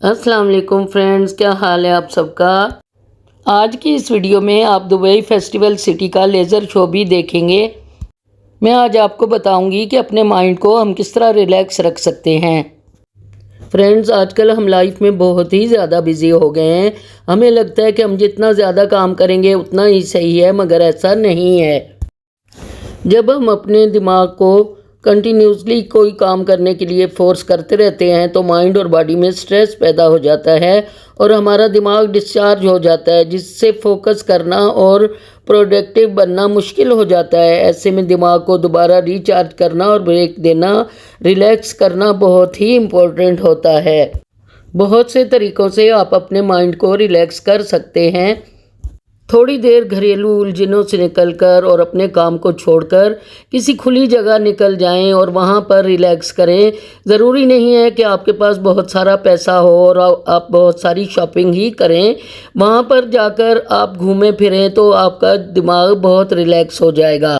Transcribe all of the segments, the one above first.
अस्सलाम वालेकुम फ्रेंड्स, क्या हाल है आप सबका। आज की इस वीडियो में आप दुबई फेस्टिवल सिटी का लेज़र शो भी देखेंगे। मैं आज आपको बताऊंगी कि अपने माइंड को हम किस तरह रिलैक्स रख सकते हैं। फ्रेंड्स, आजकल हम लाइफ में बहुत ही ज़्यादा बिज़ी हो गए हैं। हमें लगता है कि हम जितना ज़्यादा काम करेंगे उतना ही सही है, मगर ऐसा नहीं है। जब हम अपने दिमाग को कंटिन्यूसली कोई काम करने के लिए फोर्स करते रहते हैं तो माइंड और बॉडी में स्ट्रेस पैदा हो जाता है और हमारा दिमाग डिस्चार्ज हो जाता है, जिससे फोकस करना और प्रोडक्टिव बनना मुश्किल हो जाता है। ऐसे में दिमाग को दोबारा रिचार्ज करना और ब्रेक देना, रिलैक्स करना बहुत ही इम्पोर्टेंट होता है। बहुत से तरीक़ों से आप अपने माइंड को रिलैक्स कर सकते हैं। थोड़ी देर घरेलू उलझनों से निकलकर और अपने काम को छोड़कर किसी खुली जगह निकल जाएं और वहां पर रिलैक्स करें। ज़रूरी नहीं है कि आपके पास बहुत सारा पैसा हो और आप बहुत सारी शॉपिंग ही करें। वहां पर जाकर आप घूमें फिरें तो आपका दिमाग बहुत रिलैक्स हो जाएगा।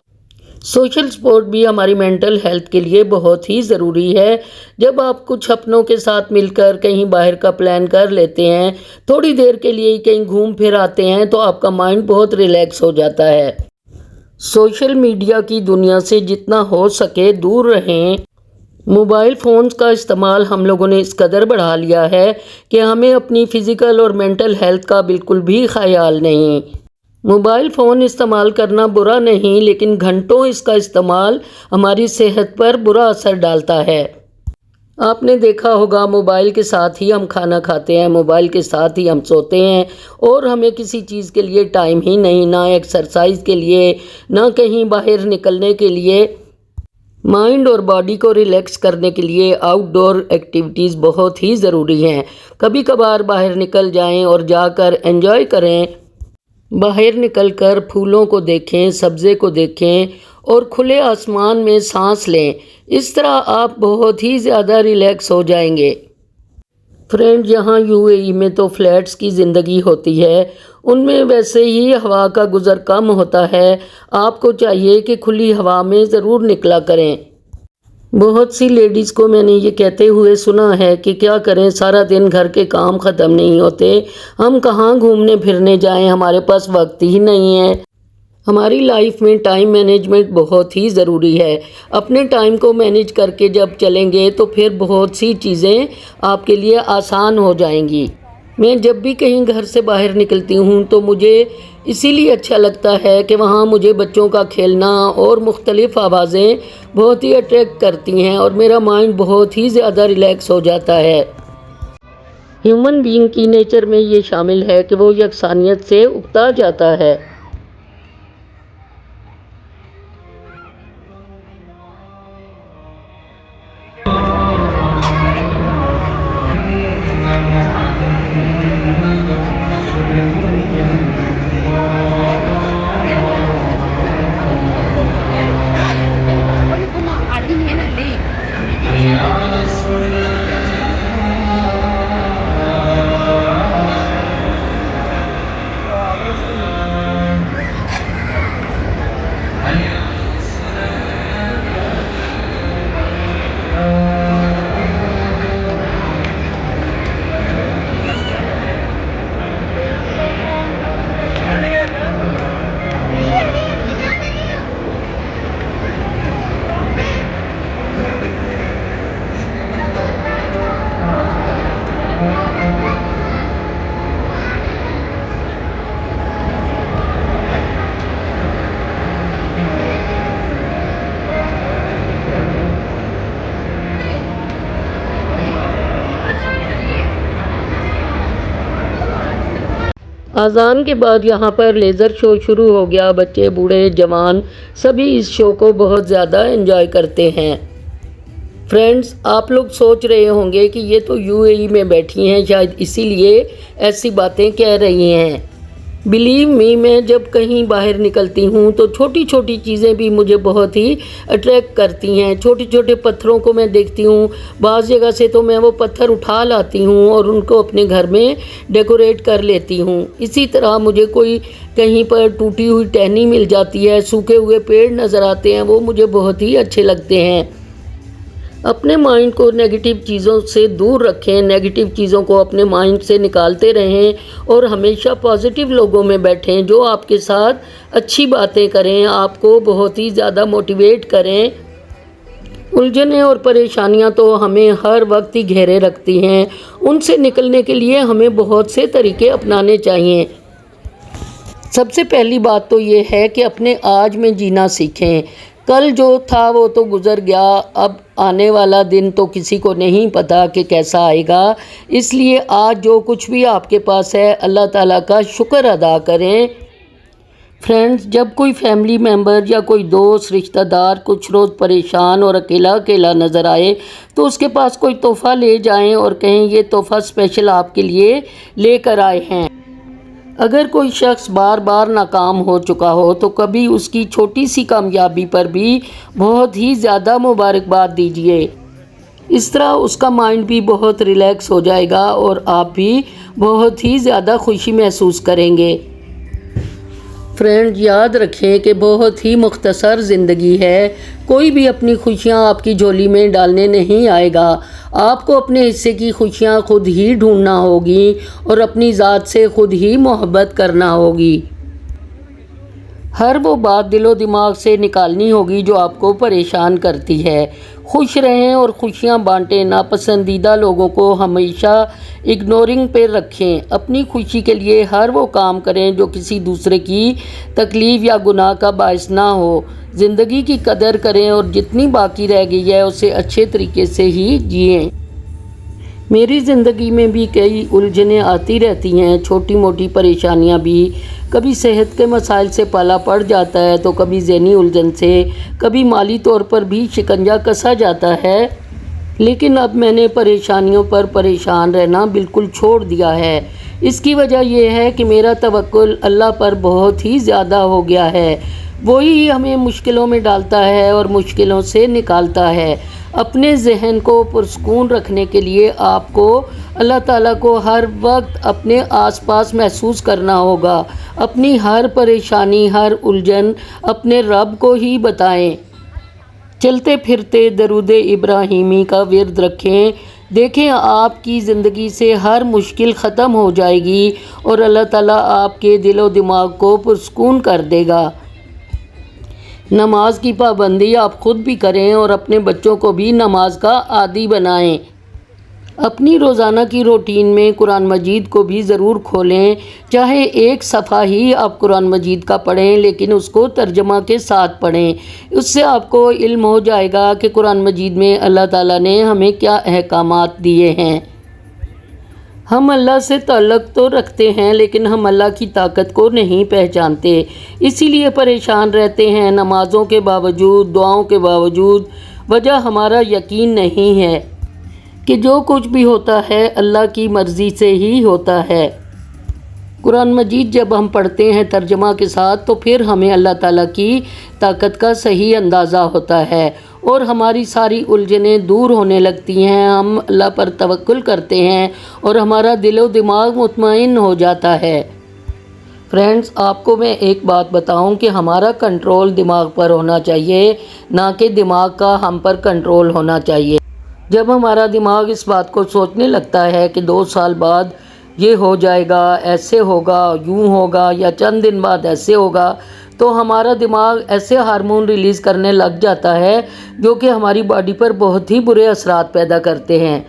सोशल सपोर्ट भी हमारी मेंटल हेल्थ के लिए बहुत ही ज़रूरी है। जब आप कुछ अपनों के साथ मिलकर कहीं बाहर का प्लान कर लेते हैं, थोड़ी देर के लिए कहीं घूम फिर आते हैं, तो आपका माइंड बहुत रिलैक्स हो जाता है। सोशल मीडिया की दुनिया से जितना हो सके दूर रहें। मोबाइल फ़ोन्स का इस्तेमाल हम लोगों ने इस कदर बढ़ा लिया है कि हमें अपनी फ़िज़िकल और मेंटल हेल्थ का बिल्कुल भी ख्याल नहीं। मोबाइल फ़ोन इस्तेमाल करना बुरा नहीं, लेकिन घंटों इसका इस्तेमाल हमारी सेहत पर बुरा असर डालता है। आपने देखा होगा, मोबाइल के साथ ही हम खाना खाते हैं, मोबाइल के साथ ही हम सोते हैं और हमें किसी चीज़ के लिए टाइम ही नहीं, ना एक्सरसाइज के लिए, ना कहीं बाहर निकलने के लिए। माइंड और बॉडी को रिलैक्स करने के लिए आउटडोर एक्टिविटीज़ बहुत ही ज़रूरी हैं। कभी कभार बाहर निकल जाएं और जाकर एंजॉय करें। बाहर निकलकर फूलों को देखें, सब्ज़े को देखें और खुले आसमान में सांस लें। इस तरह आप बहुत ही ज़्यादा रिलैक्स हो जाएंगे। फ्रेंड, यहाँ यूएई में तो फ्लैट्स की ज़िंदगी होती है, उनमें वैसे ही हवा का गुज़र कम होता है। आपको चाहिए कि खुली हवा में ज़रूर निकला करें। बहुत सी लेडीज़ को मैंने ये कहते हुए सुना है कि क्या करें, सारा दिन घर के काम ख़त्म नहीं होते, हम कहाँ घूमने फिरने जाएं, हमारे पास वक्त ही नहीं है। हमारी लाइफ में टाइम मैनेजमेंट बहुत ही ज़रूरी है। अपने टाइम को मैनेज करके जब चलेंगे तो फिर बहुत सी चीज़ें आपके लिए आसान हो जाएंगी। मैं जब भी कहीं घर से बाहर निकलती हूँ तो मुझे इसीलिए अच्छा लगता है कि वहाँ मुझे बच्चों का खेलना और मुख्तलिफ़ आवाज़ें बहुत ही अट्रैक्ट करती हैं और मेरा माइंड बहुत ही ज़्यादा रिलैक्स हो जाता है। ह्यूमन बीइंग की नेचर में ये शामिल है कि वो यकसानियत से उकता जाता है। अज़ान के बाद यहाँ पर लेज़र शो शुरू हो गया। बच्चे, बूढ़े, जवान सभी इस शो को बहुत ज़्यादा एंजॉय करते हैं। फ्रेंड्स, आप लोग सोच रहे होंगे कि ये तो यूएई में बैठी हैं, शायद इसीलिए ऐसी बातें कह रही हैं। बिलीव मी, मैं जब कहीं बाहर निकलती हूँ तो छोटी छोटी चीज़ें भी मुझे बहुत ही अट्रैक्ट करती हैं। छोटे छोटे पत्थरों को मैं देखती हूँ, बाज़ जगह से तो मैं वो पत्थर उठा लाती हूँ और उनको अपने घर में डेकोरेट कर लेती हूँ। इसी तरह मुझे कोई कहीं पर टूटी हुई टहनी मिल जाती है, सूखे हुए पेड़ नज़र आते हैं, वो मुझे बहुत ही अच्छे लगते हैं। اپنے مائنڈ کو نیگیٹو چیزوں سے دور رکھیں، نیگیٹو چیزوں کو اپنے مائنڈ سے نکالتے رہیں اور ہمیشہ پازیٹیو لوگوں میں بیٹھیں جو آپ کے ساتھ اچھی باتیں کریں، آپ کو بہت ہی زیادہ موٹیویٹ کریں۔ الجھنیں اور پریشانیاں تو ہمیں ہر وقت ہی گھیرے رکھتی ہیں، ان سے نکلنے کے لیے ہمیں بہت سے طریقے اپنانے چاہیے۔ سب سے پہلی بات تو یہ ہے کہ اپنے آج میں جینا سیکھیں۔ کل جو تھا وہ تو گزر گیا، اب آنے والا دن تو کسی کو نہیں پتا کہ کیسا آئے گا، اس لیے آج جو کچھ بھی آپ کے پاس ہے اللہ تعالیٰ کا شکر ادا کریں۔ فرینڈز، جب کوئی فیملی ممبر یا کوئی دوست رشتہ دار کچھ روز پریشان اور اکیلا اکیلا نظر آئے تو اس کے پاس کوئی تحفہ لے جائیں اور کہیں یہ تحفہ اسپیشل آپ کے لیے لے کر آئے ہیں۔ اگر کوئی شخص بار بار ناکام ہو چکا ہو تو کبھی اس کی چھوٹی سی کامیابی پر بھی بہت ہی زیادہ مبارکباد دیجیے، اس طرح اس کا مائنڈ بھی بہت ریلیکس ہو جائے گا اور آپ بھی بہت ہی زیادہ خوشی محسوس کریں گے۔ فرینڈ، یاد رکھیں کہ بہت ہی مختصر زندگی ہے، کوئی بھی اپنی خوشیاں آپ کی جھولی میں ڈالنے نہیں آئے گا، آپ کو اپنے حصے کی خوشیاں خود ہی ڈھونڈنا ہوگی اور اپنی ذات سے خود ہی محبت کرنا ہوگی۔ ہر وہ بات دل و دماغ سے نکالنی ہوگی جو آپ کو پریشان کرتی ہے۔ خوش رہیں اور خوشیاں بانٹیں، ناپسندیدہ لوگوں کو ہمیشہ اگنورنگ پہ رکھیں، اپنی خوشی کے لیے ہر وہ کام کریں جو کسی دوسرے کی تکلیف یا گناہ کا باعث نہ ہو۔ زندگی کی قدر کریں اور جتنی باقی رہ گئی ہے اسے اچھے طریقے سے ہی جئیں۔ میری زندگی میں بھی کئی الجھنیں آتی رہتی ہیں، چھوٹی موٹی پریشانیاں بھی، کبھی صحت کے مسائل سے پالا پڑ جاتا ہے تو کبھی ذہنی الجھن سے، کبھی مالی طور پر بھی شکنجہ کسا جاتا ہے، لیکن اب میں نے پریشانیوں پر پریشان رہنا بالکل چھوڑ دیا ہے۔ اس کی وجہ یہ ہے کہ میرا توکل اللہ پر بہت ہی زیادہ ہو گیا ہے، وہی ہمیں مشکلوں میں ڈالتا ہے اور مشکلوں سے نکالتا ہے۔ اپنے ذہن کو پرسکون رکھنے کے لیے آپ کو اللہ تعالیٰ کو ہر وقت اپنے آس پاس محسوس کرنا ہوگا، اپنی ہر پریشانی، ہر الجھن اپنے رب کو ہی بتائیں۔ چلتے پھرتے درود ابراہیمی کا ورد رکھیں، دیکھیں آپ کی زندگی سے ہر مشکل ختم ہو جائے گی اور اللہ تعالیٰ آپ کے دل و دماغ کو پرسکون کر دے گا۔ نماز کی پابندی آپ خود بھی کریں اور اپنے بچوں کو بھی نماز کا عادی بنائیں۔ اپنی روزانہ کی روٹین میں قرآن مجید کو بھی ضرور کھولیں، چاہے ایک صفحہ ہی آپ قرآن مجید کا پڑھیں لیکن اس کو ترجمہ کے ساتھ پڑھیں، اس سے آپ کو علم ہو جائے گا کہ قرآن مجید میں اللہ تعالیٰ نے ہمیں کیا احکامات دیے ہیں۔ ہم اللہ سے تعلق تو رکھتے ہیں لیکن ہم اللہ کی طاقت کو نہیں پہچانتے، اسی لیے پریشان رہتے ہیں نمازوں کے باوجود، دعاؤں کے باوجود۔ وجہ ہمارا یقین نہیں ہے کہ جو کچھ بھی ہوتا ہے اللہ کی مرضی سے ہی ہوتا ہے۔ قرآن مجید جب ہم پڑھتے ہیں ترجمہ کے ساتھ تو پھر ہمیں اللہ تعالیٰ کی طاقت کا صحیح اندازہ ہوتا ہے اور ہماری ساری الجھنیں دور ہونے لگتی ہیں، ہم اللہ پر توکل کرتے ہیں اور ہمارا دل و دماغ مطمئن ہو جاتا ہے۔ فرینڈز، آپ کو میں ایک بات بتاؤں کہ ہمارا کنٹرول دماغ پر ہونا چاہیے، نہ کہ دماغ کا ہم پر کنٹرول ہونا چاہیے۔ جب ہمارا دماغ اس بات کو سوچنے لگتا ہے کہ 2 سال بعد یہ ہو جائے گا، ایسے ہوگا، یوں ہوگا، یا چند دن بعد ایسے ہوگا، تو ہمارا دماغ ایسے ہارمون ریلیز کرنے لگ جاتا ہے جو کہ ہماری باڈی پر بہت ہی برے اثرات پیدا کرتے ہیں۔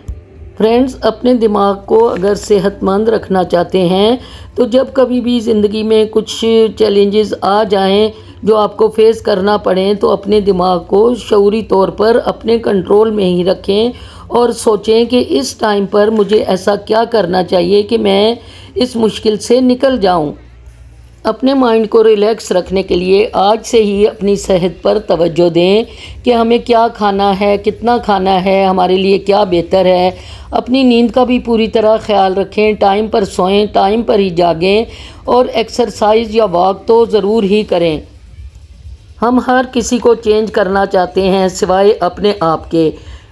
فرینڈز، اپنے دماغ کو اگر صحت مند رکھنا چاہتے ہیں تو جب کبھی بھی زندگی میں کچھ چیلنجز آ جائیں جو آپ کو فیس کرنا پڑیں تو اپنے دماغ کو شعوری طور پر اپنے کنٹرول میں ہی رکھیں اور سوچیں کہ اس ٹائم پر مجھے ایسا کیا کرنا چاہیے کہ میں اس مشکل سے نکل جاؤں۔ اپنے مائنڈ کو ریلیکس رکھنے کے لیے آج سے ہی اپنی صحت پر توجہ دیں کہ ہمیں کیا کھانا ہے، کتنا کھانا ہے، ہمارے لیے کیا بہتر ہے۔ اپنی نیند کا بھی پوری طرح خیال رکھیں، ٹائم پر سوئیں، ٹائم پر ہی جاگیں اور ایکسرسائز یا واک تو ضرور ہی کریں۔ ہم ہر کسی کو چینج کرنا چاہتے ہیں سوائے اپنے آپ کے۔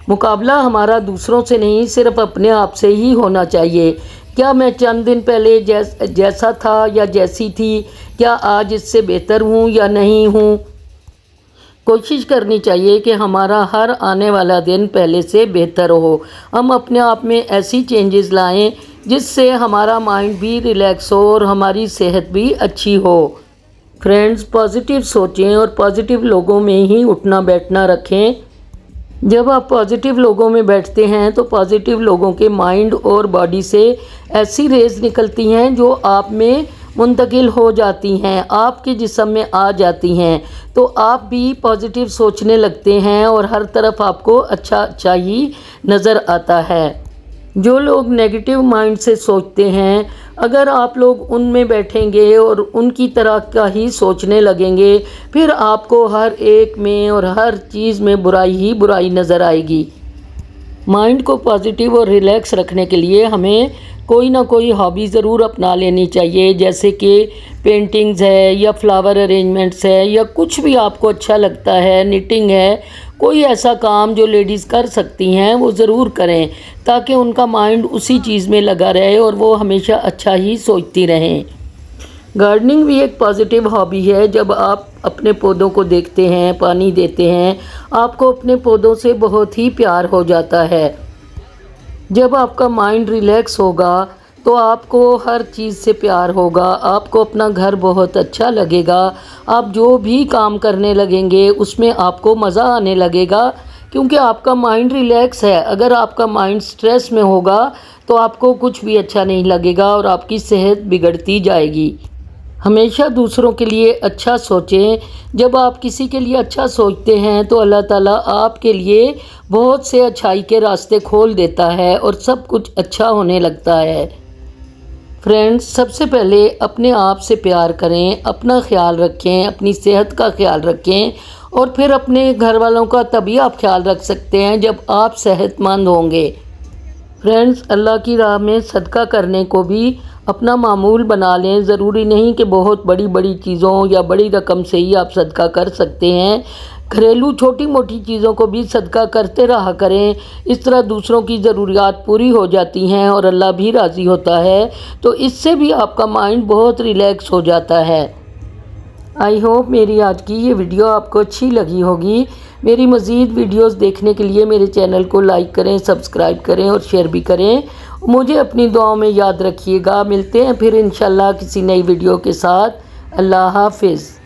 مقابلہ ہمارا دوسروں سے نہیں، صرف اپنے آپ سے ہی ہونا چاہیے۔ کیا میں چند دن پہلے جیسا تھا یا جیسی تھی، کیا آج اس سے بہتر ہوں یا نہیں ہوں؟ कोशिश करनी चाहिए कि हमारा हर आने वाला दिन पहले से बेहतर हो। हम अपने आप में ऐसी चेंजेस लाएं जिससे हमारा माइंड भी रिलैक्स हो और हमारी सेहत भी अच्छी हो। फ्रेंड्स, पॉजिटिव सोचें और पॉजिटिव लोगों में ही उठना बैठना रखें। जब आप पॉजिटिव लोगों में बैठते हैं तो पॉजिटिव लोगों के माइंड और बॉडी से ऐसी रेज निकलती हैं जो आप में मुंतकिल हो जाती हैं, आपके जिस्म में आ जाती हैं, तो आप भी पॉजिटिव सोचने लगते हैं और हर तरफ आपको अच्छा अच्छा ही नज़र आता है। जो लोग नेगेटिव माइंड से सोचते हैं, अगर आप लोग उनमें बैठेंगे और उनकी तरह का ही सोचने लगेंगे, फिर आपको हर एक में और हर चीज़ में बुराई ही बुराई नज़र आएगी। माइंड को पॉजिटिव और रिलैक्स रखने के लिए हमें कोई ना कोई हॉबी ज़रूर अपना लेनी चाहिए, जैसे कि पेंटिंग्स है या फ्लावर अरेंजमेंट्स है या कुछ भी आपको अच्छा लगता है, निटिंग है, कोई ऐसा काम जो लेडीज़ कर सकती हैं वो ज़रूर करें, ताकि उनका माइंड उसी चीज़ में लगा रहे और वो हमेशा अच्छा ही सोचती रहें। गार्डनिंग भी एक पॉजिटिव हॉबी है। जब आप अपने पौधों को देखते हैं, पानी देते हैं, आपको अपने पौधों से बहुत ही प्यार हो जाता है। जब आपका माइंड रिलैक्स होगा तो आपको हर चीज़ से प्यार होगा, आपको अपना घर बहुत अच्छा लगेगा, आप जो भी काम करने लगेंगे उसमें आपको मज़ा आने लगेगा, क्योंकि आपका माइंड रिलैक्स है। अगर आपका माइंड स्ट्रेस में होगा तो आपको कुछ भी अच्छा नहीं लगेगा और आपकी सेहत बिगड़ती जाएगी। हमेशा दूसरों के लिए अच्छा सोचें। जब आप किसी के लिए अच्छा सोचते हैं तो अल्लाह ताला आपके लिए बहुत से अच्छाई के रास्ते खोल देता है और सब कुछ अच्छा होने लगता है। फ्रेंड्स, सबसे पहले अपने आप से प्यार करें, अपना ख्याल रखें, अपनी सेहत का ख्याल रखें और फिर अपने घर वालों का तभी आप ख्याल रख सकते हैं जब आप सेहतमंद होंगे। फ्रेंड्स, अल्लाह की राह में सदका करने को भी अपना मामूल बना लें। ज़रूरी नहीं कि बहुत बड़ी बड़ी चीज़ों या बड़ी रकम से ही आप सदका कर सकते हैं। घरेलू छोटी मोटी चीज़ों को भी सदका करते रहा करें। इस तरह दूसरों की ज़रूरियात पूरी हो जाती हैं और अल्लाह भी राज़ी होता है, तो इससे भी आपका माइंड बहुत रिलैक्स हो जाता है। आई होप मेरी आज की ये वीडियो आपको अच्छी लगी होगी। मेरी मज़ीद वीडियोस देखने के लिए मेरे चैनल को लाइक करें, सब्सक्राइब करें और शेयर भी करें। मुझे अपनी दुआओं में याद रखिएगा। मिलते हैं फिर इंशाल्लाह किसी नई वीडियो के साथ। अल्लाह हाफिज़।